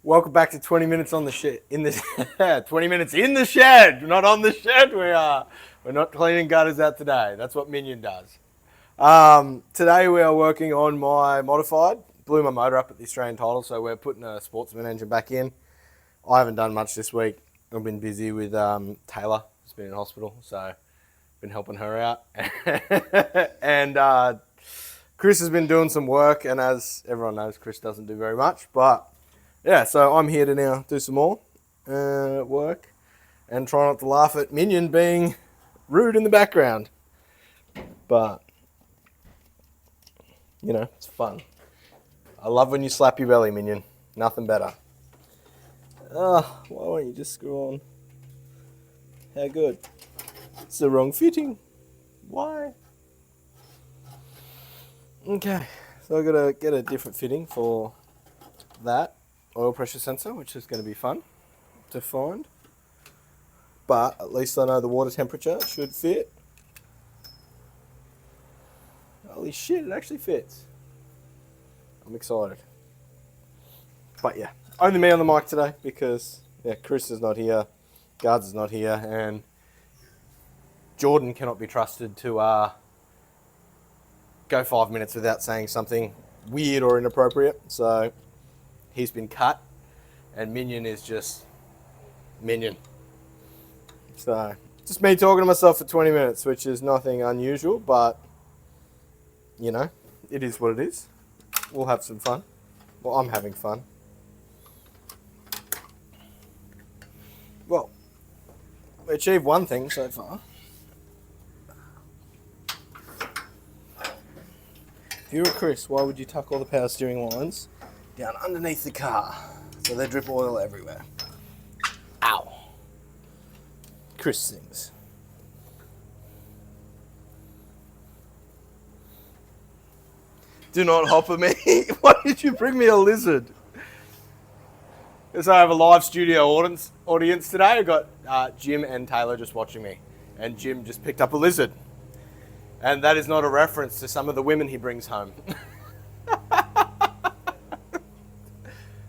Welcome back to 20 minutes on the shed. 20 minutes in the shed, not on the shed. We're not cleaning gutters out today. That's what Minion does. Today we are working on my modified. Blew my motor up at the Australian title, so we're putting a sportsman engine back in. I haven't done much this week. I've been busy with Taylor. She's been in hospital, so been helping her out. And Chris has been doing some work, and as everyone knows, Chris doesn't do very much, but yeah, so I'm here to now do some more work and try not to laugh at Minion being rude in the background. But, you know, it's fun. I love when you slap your belly, Minion. Nothing better. Why won't you just screw on? How good. It's the wrong fitting. Why? Okay, so I've got to get a different fitting for that oil pressure sensor, which is going to be fun to find. But at least I know the water temperature should fit. Holy shit, it actually fits. I'm excited. But yeah, only me on the mic today because Chris is not here, Guards is not here, and Jordan cannot be trusted to go 5 minutes without saying something weird or inappropriate. So he's been cut, and Minion is just Minion. So just me talking to myself for 20 minutes, which is nothing unusual, but you know, it is what it is. We'll have some fun. Well, I'm having fun. Well, we achieved one thing so far. If you were Chris, why would you tuck all the power steering lines down underneath the car so they drip oil everywhere? Ow. Chris sings. Do not hopper me. Why did you bring me a lizard? Because I have a live studio audience today. I've got Jim and Taylor just watching me. And Jim just picked up a lizard. And that is not a reference to some of the women he brings home.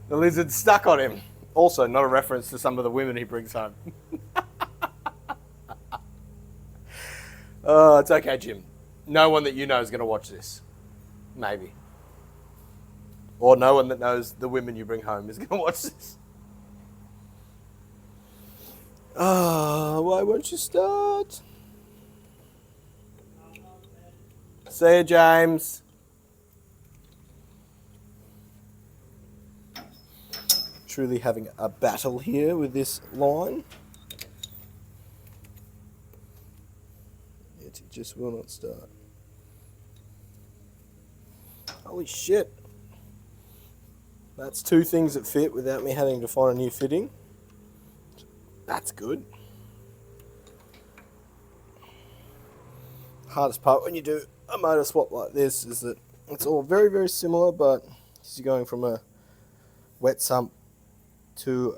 The lizard stuck on him. Also not a reference to some of the women he brings home. It's okay, Jim. No one that you know is going to watch this. Maybe. Or no one that knows the women you bring home is going to watch this. Why won't you start? See you, James. Truly having a battle here with this line. It just will not start. Holy shit. That's two things that fit without me having to find a new fitting. That's good. Hardest part when you do a motor swap like this is that it's all very, very similar, but you're going from a wet sump to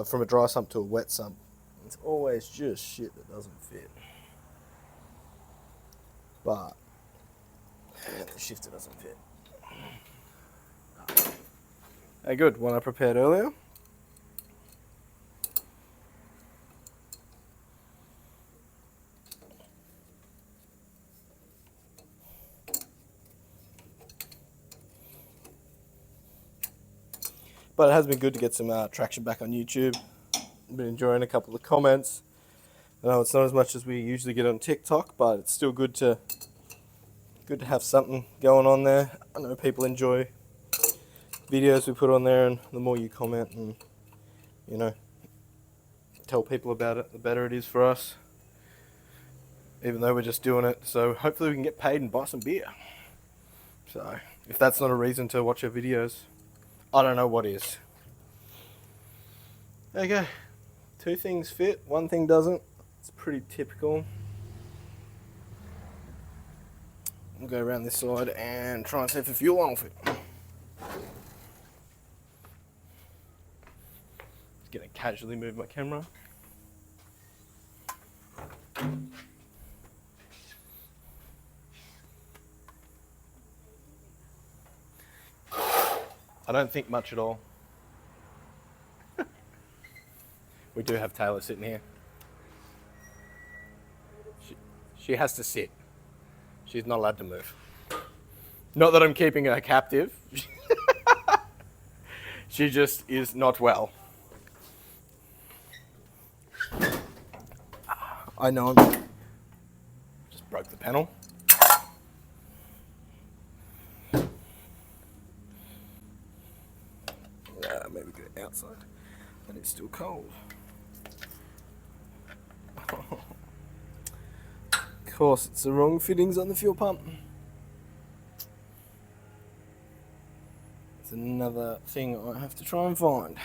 from a dry sump to a wet sump. It's always just shit that doesn't fit. But the shifter doesn't fit. Hey, good. One I prepared earlier. But it has been good to get some traction back on YouTube. I've been enjoying a couple of comments. I know it's not as much as we usually get on TikTok, but it's still good to have something going on there. I know people enjoy videos we put on there, and the more you comment and, you know, tell people about it, the better it is for us. Even though we're just doing it, so hopefully we can get paid and buy some beer. So, if that's not a reason to watch our videos, I don't know what is. Okay, two things fit, one thing doesn't. It's pretty typical. We'll go around this side and try and see if the fuel line will fit. Just gonna casually move my camera. I don't think much at all. We do have Taylor sitting here. She has to sit. She's not allowed to move. Not that I'm keeping her captive. She just is not well. I know. Just broke the panel. Maybe get it outside, but it's still cold. Of course, it's the wrong fittings on the fuel pump. It's another thing I have to try and find.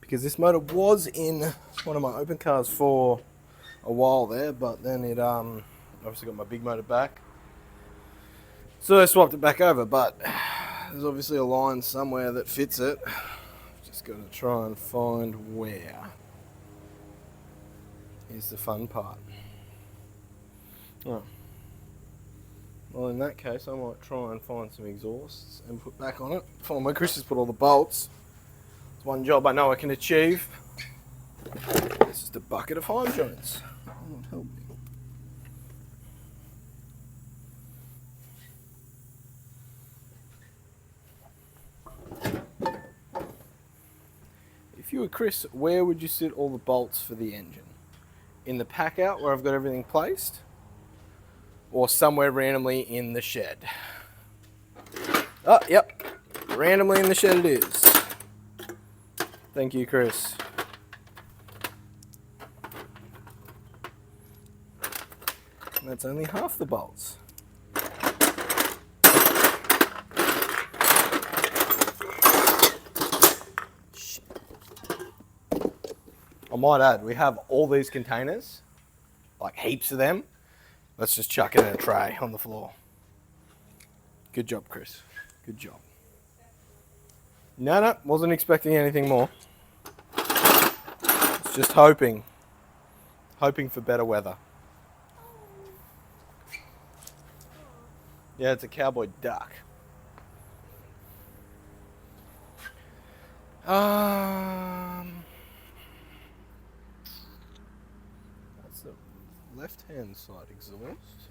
Because this motor was in one of my open cars for a while there, but then it obviously got my big motor back. So I swapped it back over, but there's obviously a line somewhere that fits it. Just got to try and find where is the fun part. Oh. Well, in that case, I might try and find some exhausts and put back on it. Find where Chris has put all the bolts. It's one job I know I can achieve. It's just a bucket of Heim joints. That won't help me. If you were Chris, where would you sit all the bolts for the engine? In the pack out where I've got everything placed? Or somewhere randomly in the shed? Oh, yep. Randomly in the shed it is. Thank you, Chris. And that's only half the bolts. I might add, we have all these containers, like heaps of them. Let's just chuck it in a tray on the floor. Good job, Chris. Good job. No, wasn't expecting anything more. It's just hoping for better weather. Yeah, it's a cowboy duck. That's the left-hand side exhaust.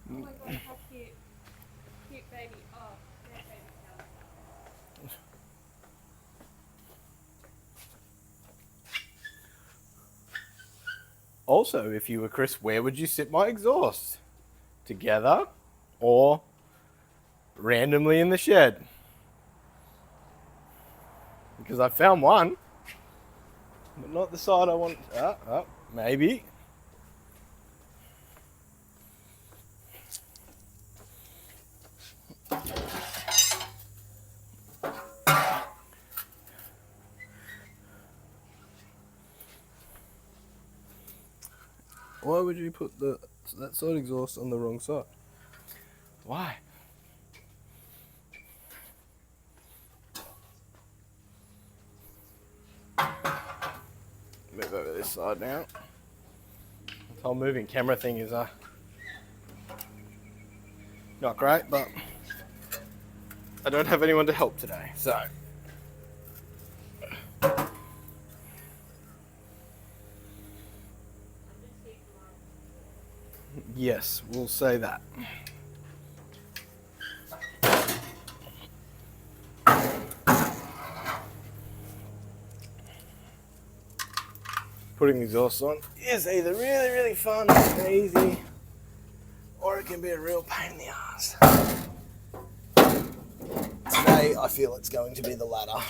Oh my god, how cute. Cute baby. Oh, great baby cow. Also, if you were Chris, where would you sit my exhaust? Together or randomly in the shed? Because I found one, but not the side I want. Maybe. Why would you put that side exhaust on the wrong side? Why? Move over this side now. This whole moving camera thing is not great, but I don't have anyone to help today, so. Yes, we'll say that. Putting the exhaust on is either really, really fun and easy, or it can be a real pain in the ass. Today, I feel it's going to be the latter.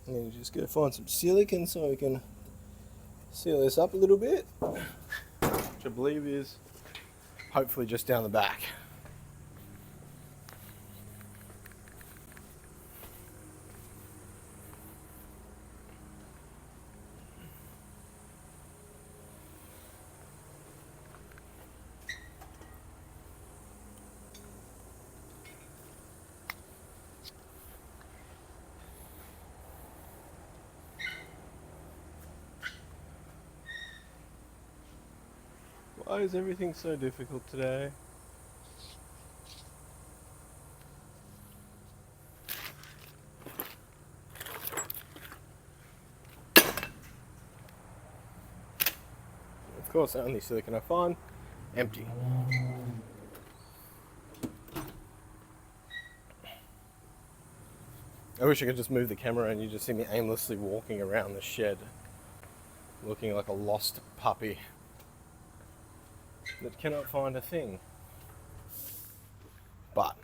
And just go find some silicone so we can seal this up a little bit, which I believe is hopefully just down the back. Why is everything so difficult today? Of course, the only silicon I find, empty. I wish I could just move the camera and you just see me aimlessly walking around the shed, looking like a lost puppy that cannot find a thing. But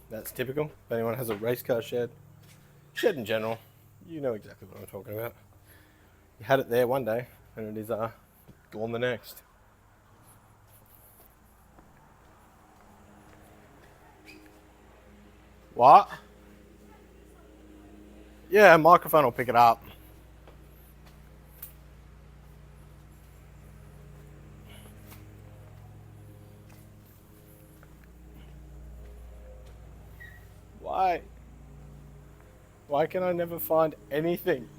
that's typical. If anyone has a race car shed in general, you know exactly what I'm talking about. You had it there one day and it is gone the next. What? Yeah, microphone will pick it up. Why? Why can I never find anything?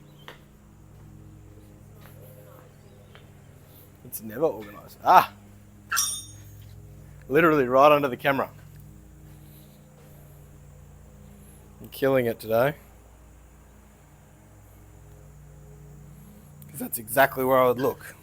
It's never organized. Ah! Literally right under the camera. I'm killing it today. Because that's exactly where I would look.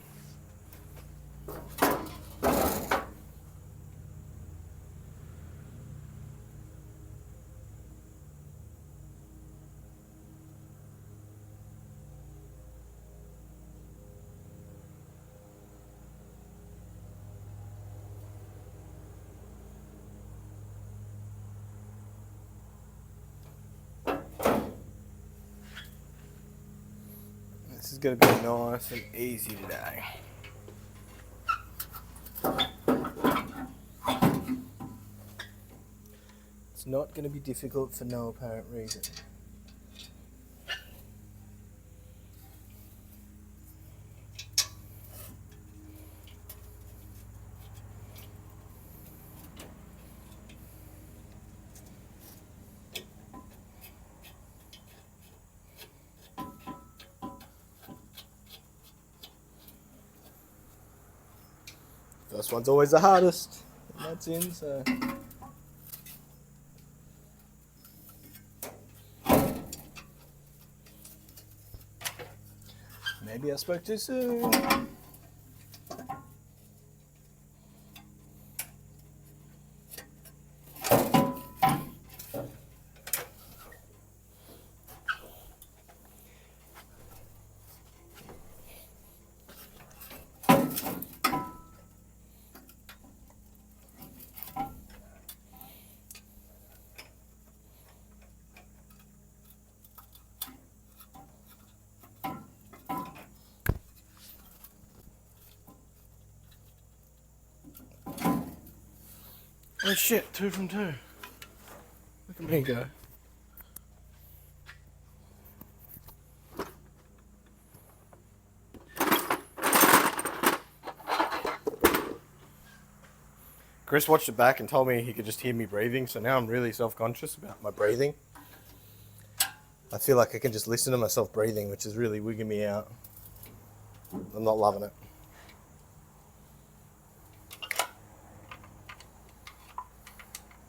This is going to be nice and easy today. It's not going to be difficult for no apparent reason. First one's always the hardest. And that's in, so. Maybe I spoke too soon. Oh shit, 2 from 2. Look at me go. Chris watched it back and told me he could just hear me breathing, so now I'm really self-conscious about my breathing. I feel like I can just listen to myself breathing, which is really wigging me out. I'm not loving it.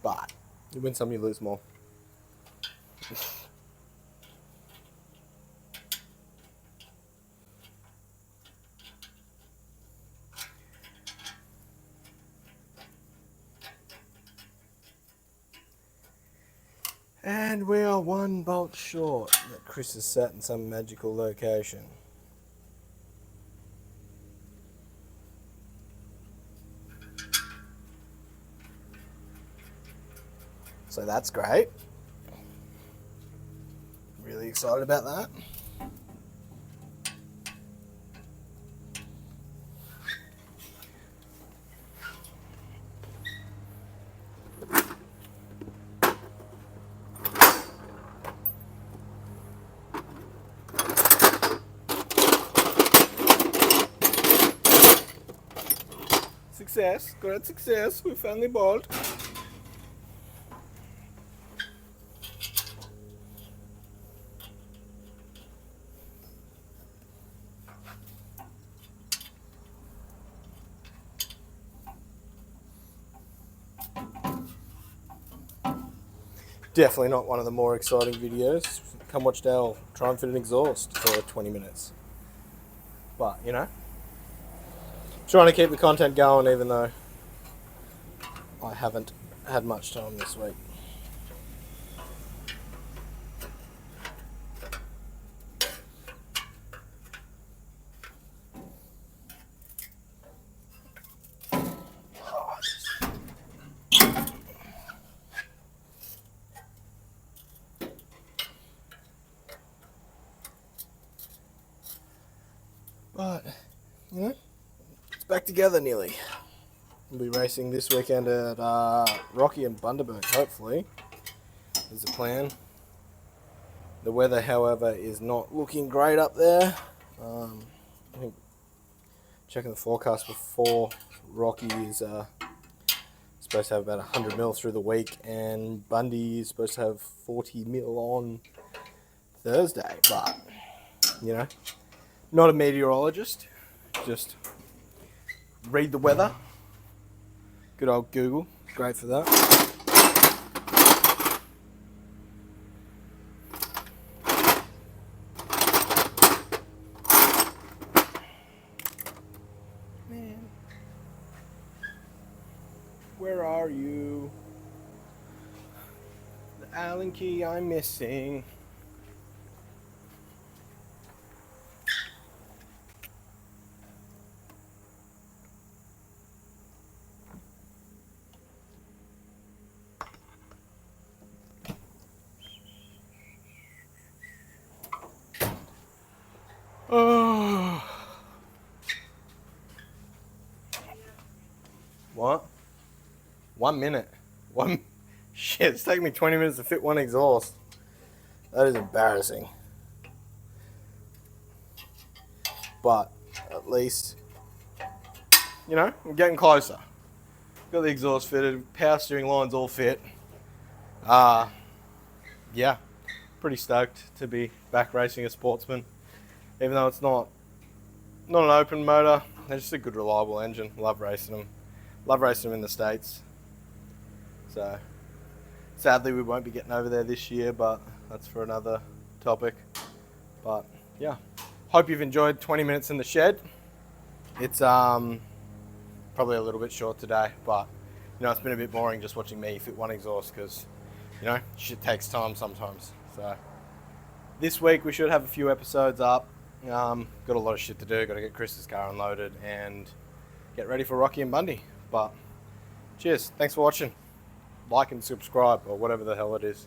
But you win some, you lose more. And we are 1 bolt short that Chris has sat in some magical location. So that's great. Really excited about that. Success, great success, we found the bolt. definitely not one of the more exciting videos. Come watch Dale try and fit an exhaust for 20 minutes. But, you know, trying to keep the content going even though I haven't had much time this week. But, you know, it's back together nearly. We'll be racing this weekend at Rocky and Bundaberg, hopefully. Is the plan. The weather, however, is not looking great up there. I think checking the forecast before, Rocky is supposed to have about 100 mil through the week, and Bundy is supposed to have 40 mil on Thursday. But, you know, not a meteorologist, just read the weather. Good old Google, great for that. Man, where are you? The Allen key I'm missing. Oh. What? 1 minute. Shit, it's taking me 20 minutes to fit one exhaust. That is embarrassing. But at least, you know, I'm getting closer. Got the exhaust fitted, power steering lines all fit. Yeah, pretty stoked to be back racing a Sportsman. Even though it's not an open motor, they're just a good reliable engine. Love racing them. Love racing them in the States. So, sadly we won't be getting over there this year, but that's for another topic. But, yeah. Hope you've enjoyed 20 minutes in the shed. It's probably a little bit short today, but, you know, it's been a bit boring just watching me fit one exhaust because, you know, shit takes time sometimes. So, this week we should have a few episodes up. Got a lot of shit to do. Got to get Chris's car unloaded and get ready for Rocky and Bundy. But cheers. Thanks for watching. Like and subscribe or whatever the hell it is.